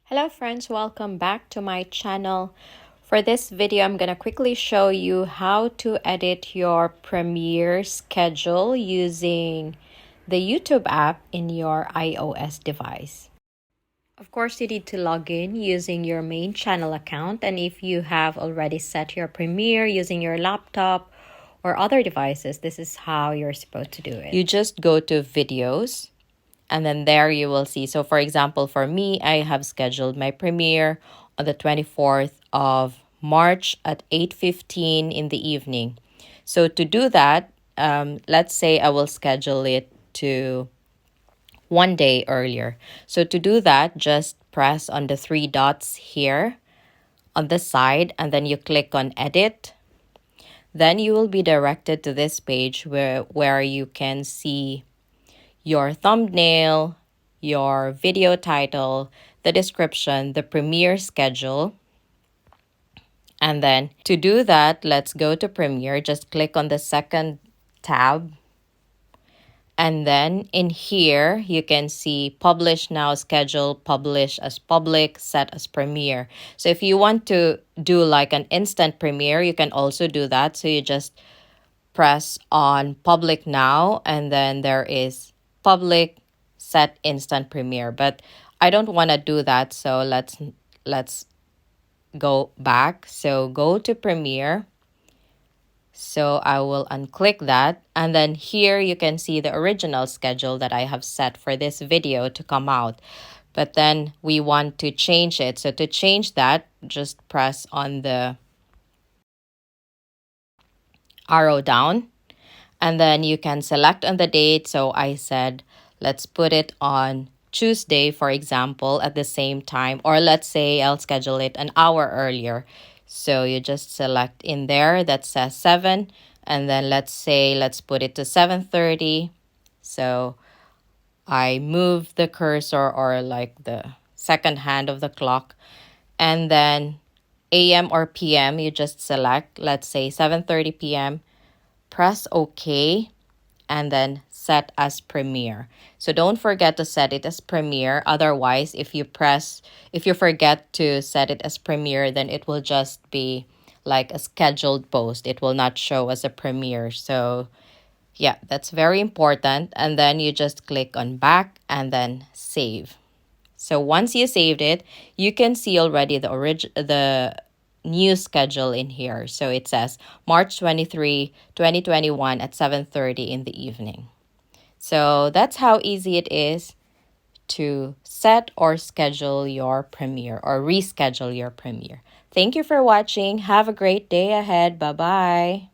Hello friends, welcome back to my channel. For this video, I'm gonna quickly show you how to edit your Premiere schedule using the YouTube app in your iOS device. Of course, you need to log in using your main channel account, and if you have already set your Premiere using your laptop or other devices, this is how you're supposed to do it. You just go to videos, and then there you will see. So for example, for me, I have scheduled my premiere on the 24th of March at 8:15 in the evening. So to do that, let's say I will schedule it to one day earlier. So to do that, just press on the three dots here on the side, and then you click on edit. Then you will be directed to this page where you can see your thumbnail, your video title, the description, the Premiere schedule. And then to do that, let's go to Premiere. Just click on the second tab. And then in here, you can see publish now, schedule, publish as public, set as Premiere. So if you want to do like an instant premiere, you can also do that. So you just press on public now, and then there is public, set instant premiere. But I don't want to do that, so let's go back. So go to Premiere. So I will unclick that, and then here you can see the original schedule that I have set for this video to come out. But then we want to change it. So to change that, just press on the arrow down, and then you can select on the date. So I said, let's put it on Tuesday, for example, at the same time, or let's say I'll schedule it an hour earlier. So you just select in there that says 7, and then let's put it to 7:30. So I move the cursor, or like the second hand of the clock, and then AM or PM, you just select, let's say 7:30 PM, press OK, and then set as Premiere. So don't forget to set it as Premiere. Otherwise, if you forget to set it as Premiere, then it will just be like a scheduled post. It will not show as a Premiere. So yeah, that's very important. And then you just click on back and then save. So once you saved it, you can see already the new schedule in here. So it says March 23, 2021 at 7:30 in the evening. So that's how easy it is to set or schedule your premiere or reschedule your premiere. Thank you for watching. Have a great day ahead. Bye-bye.